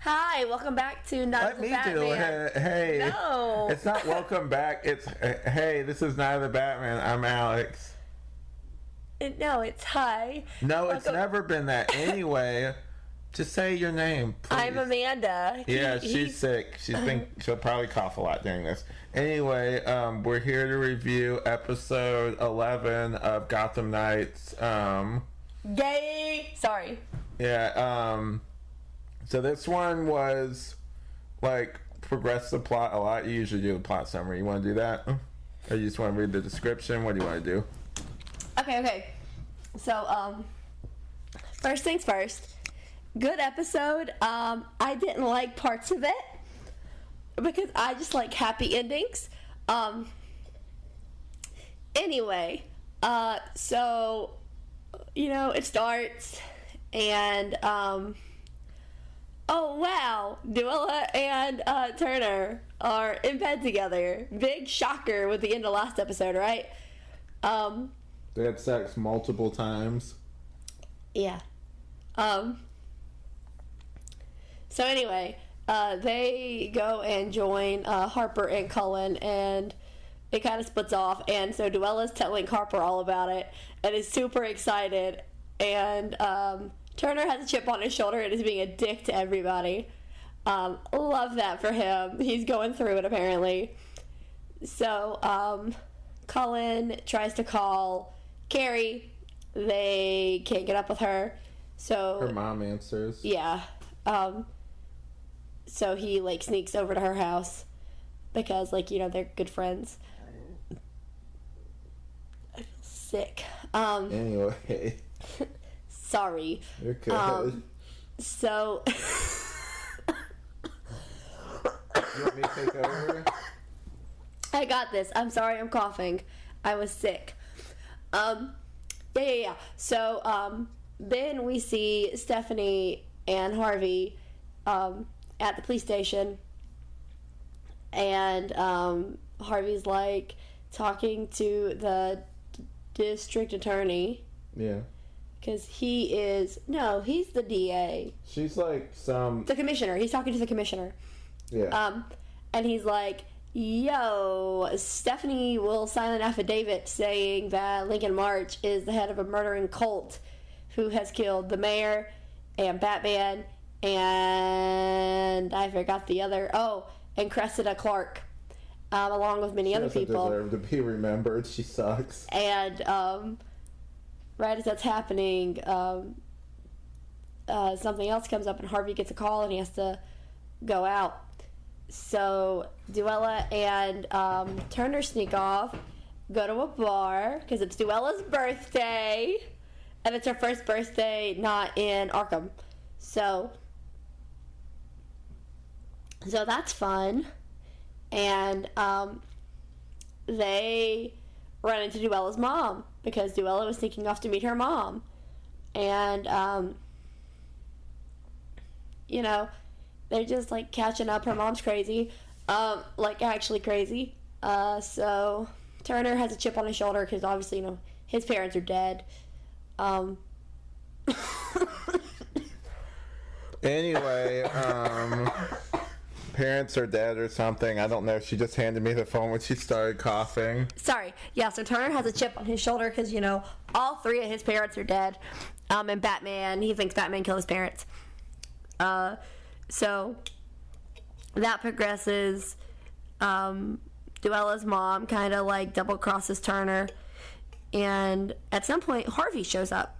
Hi, welcome back to Night of the Let me do Batman. it. Hey. No. It's not welcome back. It's, hey, this is Night of the Batman. I'm Alex. No, it's hi. No, it's never been that. Anyway, just say your name, please. I'm Amanda. Yeah, she's sick. She'll probably cough a lot during this. Anyway, we're here to review episode 11 of Gotham Knights. Gay. Sorry. Yeah, so this one was, like, progress the plot a lot. You usually do the plot summary. You want to do that? Or you just want to read the description? What do you want to do? Okay. So, first things first. Good episode. I didn't like parts of it because I just like happy endings. Anyway, so, it starts and, oh wow, Duella and Turner are in bed together. Big shocker with the end of last episode, right? They had sex multiple times. Yeah. So anyway, they go and join Harper and Cullen, and it kind of splits off. And so Duella's telling Harper all about it and is super excited. And Turner has a chip on his shoulder and is being a dick to everybody. Love that for him. He's going through it apparently. So Cullen tries to call Carrie. They can't get up with her. So her mom answers. Yeah. So he sneaks over to her house because they're good friends. I feel sick. Anyway. Sorry. You're good. So You want me to take over? I got this. I'm sorry, I'm coughing. I was sick. Yeah. So, then we see Stephanie and Harvey, at the police station. And, Harvey's, talking to the district attorney. Yeah. Because he's the DA. She's the commissioner. He's talking to the commissioner. Yeah. And he's like, yo, Stephanie will sign an affidavit saying that Lincoln March is the head of a murdering cult who has killed the mayor and Batman and I forgot the other. Oh, and Cressida Clark, along with many other people. She doesn't deserve to be remembered. She sucks. And right as that's happening, something else comes up and Harvey gets a call and he has to go out. So Duella and Turner sneak off, go to a bar because it's Duella's birthday, and it's her first birthday not in Arkham. So that's fun, and they run into Duella's mom because Duella was sneaking off to meet her mom, and they're just catching up. Her mom's crazy, actually crazy. So Turner has a chip on his shoulder because obviously his parents are dead. Anyway, parents are dead or something. I don't know. She just handed me the phone when she started coughing. Sorry. Yeah, so Turner has a chip on his shoulder because, all three of his parents are dead. And Batman, he thinks Batman killed his parents. So that progresses. Duella's mom kind of double crosses Turner. And at some point, Harvey shows up.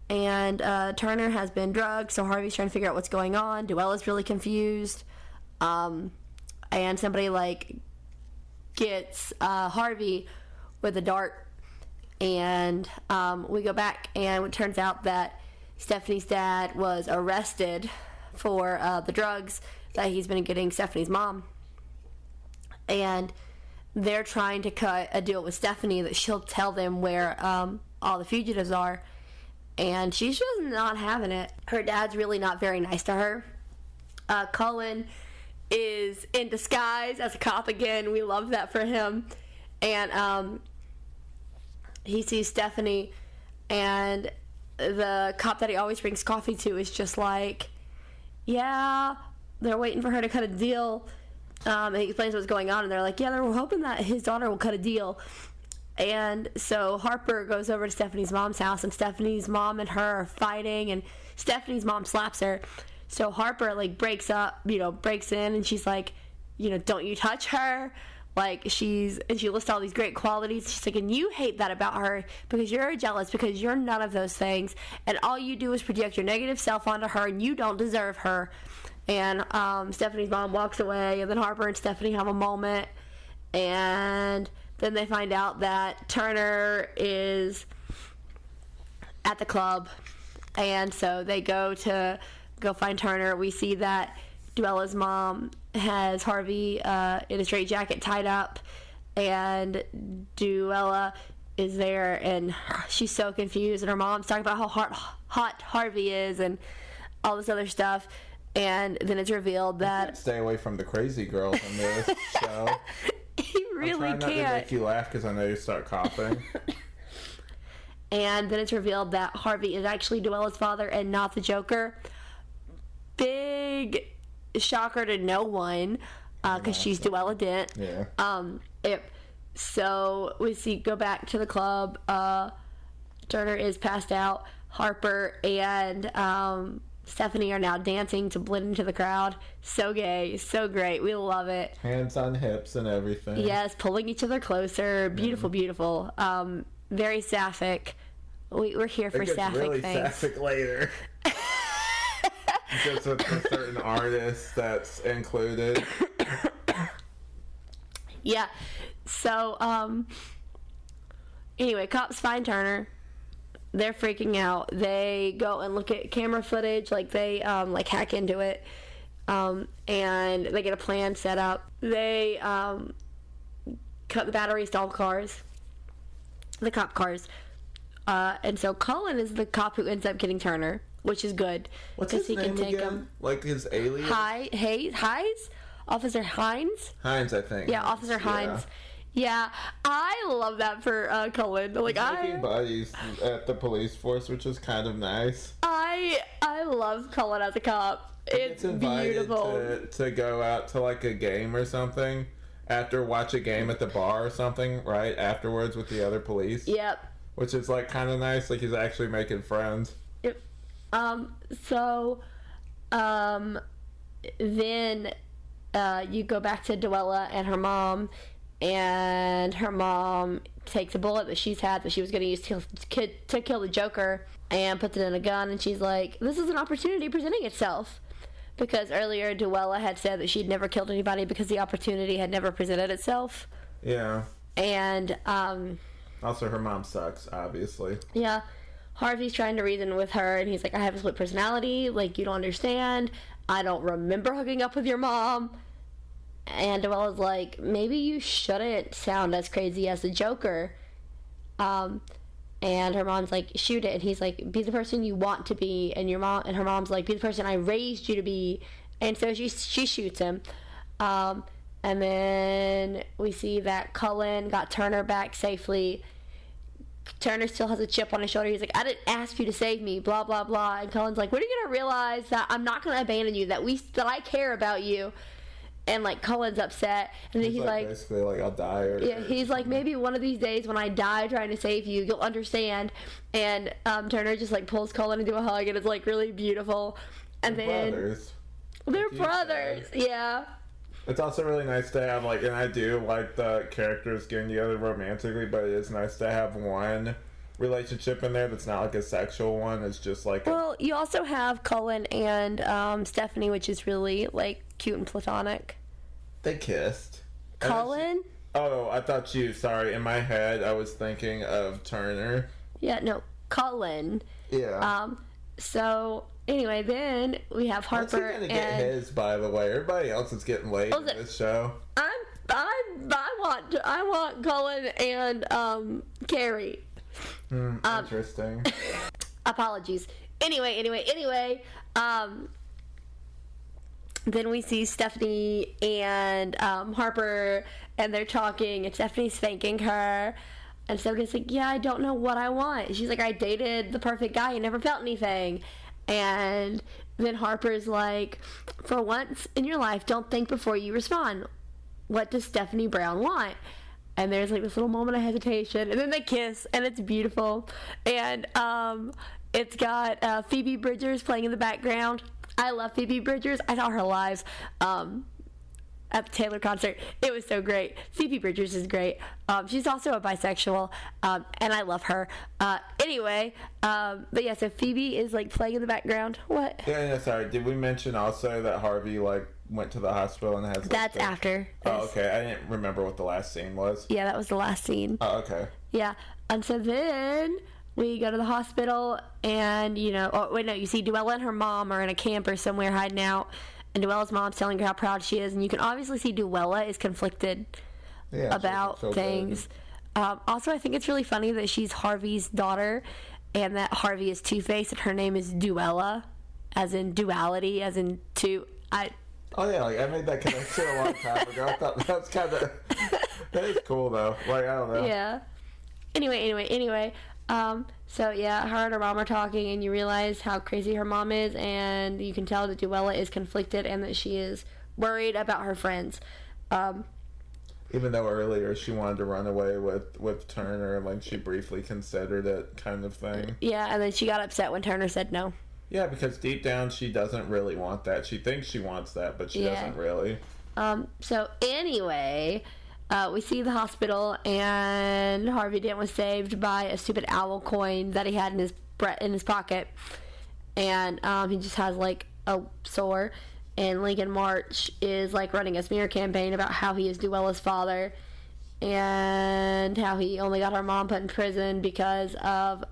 And Turner has been drugged, so Harvey's trying to figure out what's going on. Duella's really confused. And somebody gets Harvey with a dart. And we go back, and it turns out that Stephanie's dad was arrested for the drugs that he's been getting Stephanie's mom. And they're trying to cut a deal with Stephanie that she'll tell them where all the fugitives are. And she's just not having it. Her dad's really not very nice to her. Cullen is in disguise as a cop again. We love that for him. And he sees Stephanie, and the cop that he always brings coffee to is just like, yeah, they're waiting for her to cut a deal. And he explains what's going on, and they're like, yeah, they're hoping that his daughter will cut a deal. And so Harper goes over to Stephanie's mom's house, and Stephanie's mom and her are fighting, and Stephanie's mom slaps her. So Harper, like, breaks in, and she's like, don't you touch her. Like, and she lists all these great qualities. She's like, and you hate that about her because you're jealous, because you're none of those things, and all you do is project your negative self onto her, and you don't deserve her. And Stephanie's mom walks away, and then Harper and Stephanie have a moment, and then they find out that Turner is at the club, and so they go find Turner. We see that Duella's mom has Harvey in a straitjacket tied up, and Duella is there, and she's so confused, and her mom's talking about how hot Harvey is and all this other stuff. And then it's revealed that... Stay away from the crazy girls in this show. He really I'm trying not to make you laugh because I know you start coughing. And then it's revealed that Harvey is actually Duella's father and not the Joker. Big shocker to no one, because she's Duella Dent. Yeah. So we go back to the club. Turner is passed out. Harper and Stephanie are now dancing to blend into the crowd. So gay, so great. We love it. Hands on hips and everything. Yes, pulling each other closer. Beautiful, beautiful. Very sapphic. We're here for sapphic really things. Sapphic later. Just with a certain artist that's included. Yeah. So, anyway, cops find Turner. They're freaking out. They go and look at camera footage, like they hack into it, and they get a plan set up. They cut the batteries to all cars, the cop cars, and so Cullen is the cop who ends up getting Turner, which is good. What's his name again? Like his alias? Hines? Officer Hines? Hines, I think. Yeah, Officer Hines. Yeah, I love that for Cullen. Like, making buddies at the police force, which is kind of nice. I love Cullen as a cop. It's beautiful. To go out to like a game or something after watch a game at the bar or something, right? Afterwards with the other police. Yep. Which is like kind of nice. Like he's actually making friends. Yep. Then you go back to Duella and her mom. And her mom takes a bullet that she's had that she was going to use to kill the Joker and puts it in a gun. And she's like, this is an opportunity presenting itself. Because earlier Duella had said that she'd never killed anybody because the opportunity had never presented itself. Yeah. And also her mom sucks, obviously. Yeah. Harvey's trying to reason with her, and he's like, I have a split personality. Like, you don't understand. I don't remember hooking up with your mom. And Duella's like, maybe you shouldn't sound as crazy as the Joker. And her mom's like, shoot it. And he's like, be the person you want to be. And her mom's like, be the person I raised you to be. And so she shoots him. And then we see that Cullen got Turner back safely. Turner still has a chip on his shoulder. He's like, I didn't ask you to save me, blah, blah, blah. And Cullen's like, when are you going to realize that I'm not going to abandon you, that I care about you? And, like, Cullen's upset. And then he's like, basically, like, I'll die. He's like, maybe one of these days when I die trying to save you, you'll understand. And Turner just, like, pulls Cullen into a hug, and it's, like, really beautiful. And they're brothers. They're brothers, yeah. It's also really nice to have, like, and I do like the characters getting together romantically, but it is nice to have one relationship in there that's not, like, a sexual one. It's just, like... Well, you also have Cullen and Stephanie, which is really, like, cute and platonic. They kissed. Cullen? Oh, I thought you... Sorry, in my head, I was thinking of Turner. Yeah, no, Cullen. Yeah. So... Anyway, then we have Harper. What's he gonna get his, by the way? Everybody else is getting laid in this show. I want Cullen and Carrie. Interesting. Apologies. Anyway. Then we see Stephanie and Harper, and they're talking, and Stephanie's thanking her. And Stephanie's like, yeah, I don't know what I want. She's like, I dated the perfect guy and never felt anything. And then Harper's like, for once in your life, don't think before you respond. What does Stephanie Brown want? And there's like this little moment of hesitation, and then they kiss, and it's beautiful. And it's got Phoebe Bridgers playing in the background. I love Phoebe Bridgers. I saw her live at the Taylor concert. It was so great. Phoebe Bridgers is great. She's also a bisexual, and I love her. Anyway, but yeah, so Phoebe is like playing in the background. What? Yeah, sorry. Did we mention also that Harvey like went to the hospital and has? Like, that's after. Oh, okay. I didn't remember what the last scene was. Yeah, that was the last scene. Oh, okay. Yeah, and so then we go to the hospital, and you see Duella and her mom are in a camper somewhere hiding out. And Duella's mom's telling her how proud she is, and you can obviously see Duella is conflicted about things. Also, I think it's really funny that she's Harvey's daughter, and that Harvey is Two-Face, and her name is Duella, as in duality, as in two. Oh yeah, like I made that connection a long time ago. I thought that was kind of that is cool though. Like I don't know. Yeah. Anyway. So yeah, her and her mom are talking, and you realize how crazy her mom is, and you can tell that Duella is conflicted and that she is worried about her friends. Even though earlier she wanted to run away with Turner, like she briefly considered it, kind of thing. Yeah, and then she got upset when Turner said no. Yeah, because deep down she doesn't really want that. She thinks she wants that, but she doesn't really. So anyway, we see the hospital, and Harvey Dent was saved by a stupid owl coin that he had in his pocket, and he just has like a sore. And Lincoln March is like running a smear campaign about how he is Duella's father, and how he only got her mom put in prison because of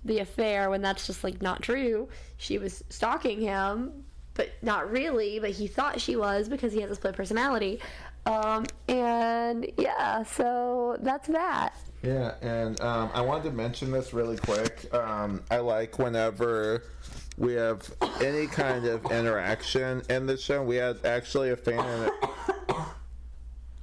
the affair, when that's just like not true. She was stalking him, but not really, but he thought she was because he has a split personality. And yeah, so that's that. Yeah, and I wanted to mention this really quick. I like whenever we have any kind of interaction in the show. We had actually a fan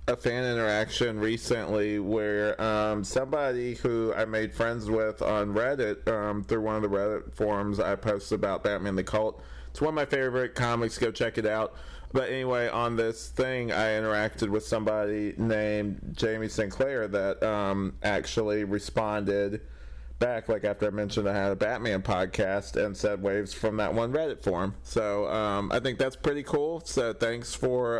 interaction recently where somebody who I made friends with on Reddit, through one of the Reddit forums I posted about Batman the Cult. It's one of my favorite comics. Go check it out. But anyway, on this thing, I interacted with somebody named Jamie Sinclair that actually responded back, like after I mentioned I had a Batman podcast, and said waves from that one Reddit forum. So I think that's pretty cool. So thanks for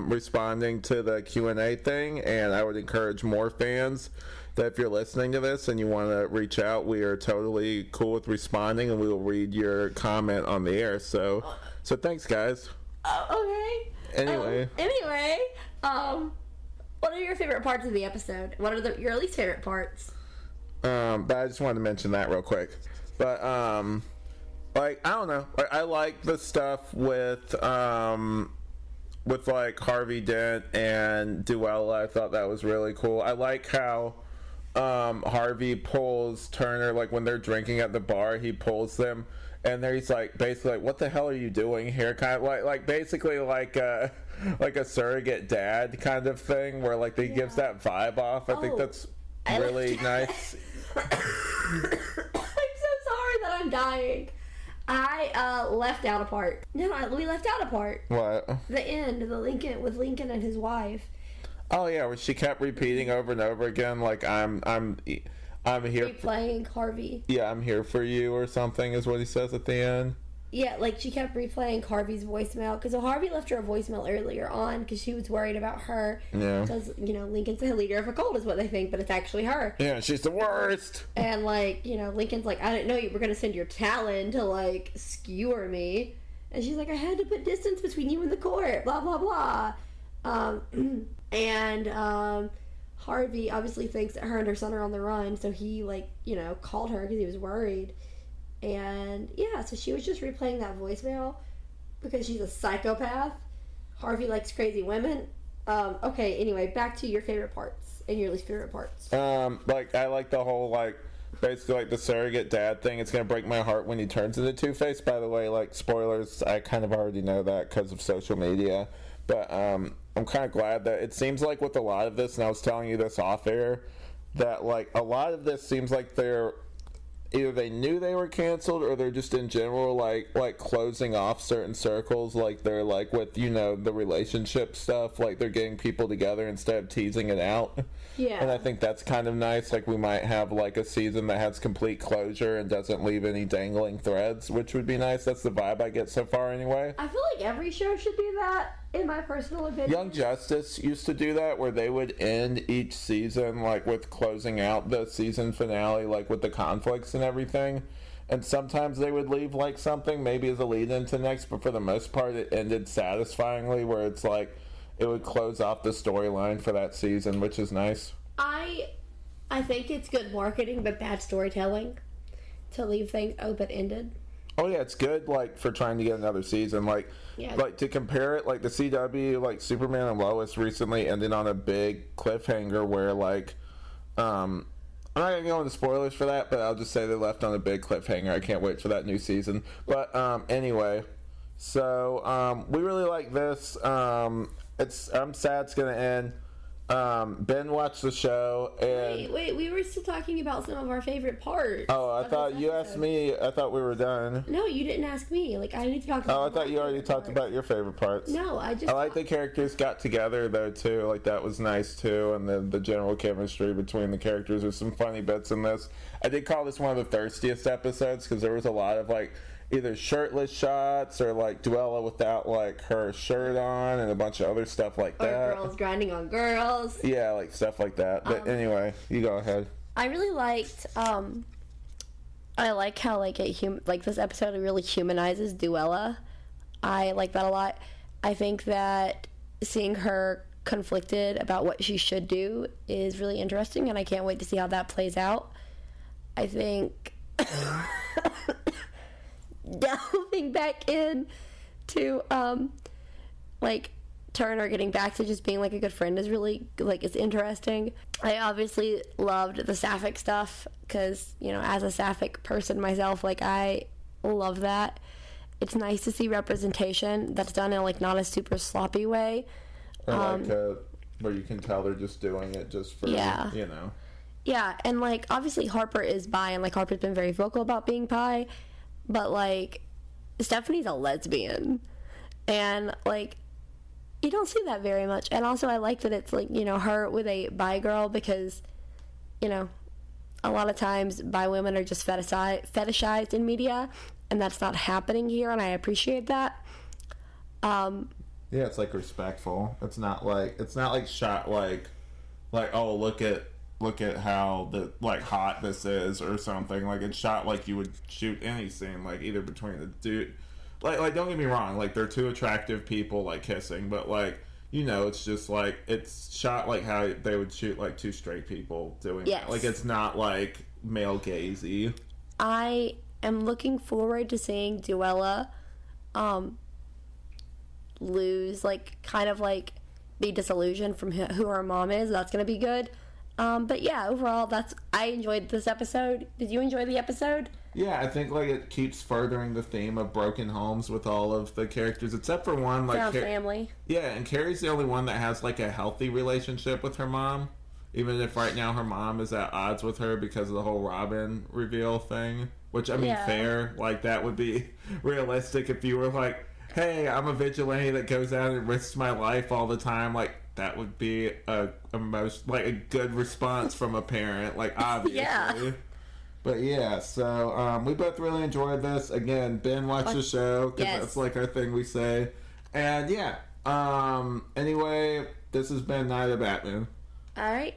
responding to the Q&A thing, and I would encourage more fans that if you're listening to this and you want to reach out, we are totally cool with responding, and we will read your comment on the air. So thanks, guys. Okay. Anyway, what are your favorite parts of the episode? What are your least favorite parts? But I just wanted to mention that real quick. But like I don't know, I like the stuff with like Harvey Dent and Duella. I thought that was really cool. I like how Harvey pulls Turner, like when they're drinking at the bar, he pulls them. And there he's like, basically, like, what the hell are you doing here? Kind of like basically like a surrogate dad kind of thing, where like he gives that vibe off. I think that's really nice. I'm so sorry that I'm dying. I left out a part. No, we left out a part. What? The end, with Lincoln and his wife. Oh yeah, where she kept repeating over and over again, like I'm here. Replaying Harvey. Yeah, I'm here for you or something is what he says at the end. Yeah, like she kept replaying Harvey's voicemail, because Harvey left her a voicemail earlier on because she was worried about her. Yeah. Because, Lincoln's the leader of a cult is what they think, but it's actually her. Yeah, she's the worst. And, Lincoln's like, I didn't know you were going to send your Talon to, skewer me. And she's like, I had to put distance between you and the court, blah, blah, blah. Harvey obviously thinks that her and her son are on the run, so he, called her because he was worried. And, yeah, so she was just replaying that voicemail because she's a psychopath. Harvey likes crazy women. Okay, anyway, back to your favorite parts and your least favorite parts. I like the whole, basically, the surrogate dad thing. It's going to break my heart when he turns into Two-Face. By the way, spoilers, I kind of already know that because of social media. But, I'm kind of glad that it seems like with a lot of this, and I was telling you this off air, that, a lot of this seems like they're either they knew they were canceled or they're just in general like closing off certain circles, like they're like with, you know, the relationship stuff, like they're getting people together instead of teasing it out. Yeah. And I think that's kind of nice. Like we might have like a season that has complete closure and doesn't leave any dangling threads, which would be nice. That's the vibe I get so far anyway. I feel like every show should do that, in my personal opinion. Young Justice used to do that, where they would end each season like with closing out the season finale, like with the conflicts and everything. And sometimes they would leave like something maybe as a lead into next, but for the most part it ended satisfyingly, where it's like it would close off the storyline for that season, which is nice. I think it's good marketing but bad storytelling to leave things open-ended. Oh yeah, it's good like for trying to get another season. Like, yeah. Like to compare it, like the CW, like Superman and Lois recently ended on a big cliffhanger where like, I'm not gonna go into spoilers for that, but I'll just say they left on a big cliffhanger. I can't wait for that new season. But anyway, so we really like this. I'm sad it's gonna end. Ben watched the show and wait, we were still talking about some of our favorite parts. Oh, I thought you asked me. I thought we were done. No, you didn't ask me. Like, I need to talk about. Oh, I thought you already talked about your favorite parts. No, I like the characters got together though too. Like that was nice too, and then the general chemistry between the characters. There's some funny bits in this. I did call this one of the thirstiest episodes because there was a lot of like either shirtless shots or like Duella without like her shirt on and a bunch of other stuff like that. Or girls grinding on girls. Yeah, like stuff like that. But anyway, you go ahead. I really liked I like how like this episode really humanizes Duella. I like that a lot. I think that seeing her conflicted about what she should do is really interesting, and I can't wait to see how that plays out. I think delving back in to like Turner getting back to just being like a good friend is really like it's interesting. I obviously loved the sapphic stuff because, you know, as a sapphic person myself, like I love that. It's nice to see representation that's done in like not a super sloppy way. I like where you can tell they're just doing it just for, you know. Yeah, and like obviously Harper is bi, and like Harper's been very vocal about being bi, but like Stephanie's a lesbian, and like you don't see that very much. And also I like that it's like, you know, her with a bi girl, because, you know, a lot of times bi women are just fetishized in media, and that's not happening here, and I appreciate that. Yeah, it's like respectful. It's not like shot like oh look at how the like hot this is or something. Like it's shot like you would shoot any scene, like either between the dude. Like don't get me wrong, like they're two attractive people like kissing, but like, you know, it's just like it's shot like how they would shoot like two straight people doing that. Like it's not like male gazy. I am looking forward to seeing Duella lose, like kind of like be disillusioned from who her mom is. That's gonna be good. But yeah, overall I enjoyed this episode. Did you enjoy the episode? Yeah, I think like it keeps furthering the theme of broken homes with all of the characters, except for one, like family. Yeah, and Carrie's the only one that has like a healthy relationship with her mom, even if right now her mom is at odds with her because of the whole Robin reveal thing. Which I mean, fair, like that would be realistic if you were like, hey, I'm a vigilante that goes out and risks my life all the time. Like that would be a good response from a parent. Like obviously. Yeah. But yeah, so we both really enjoyed this. Again, Ben watched the show because that's like our thing we say. And yeah, anyway, this has been Night of Batman. All right.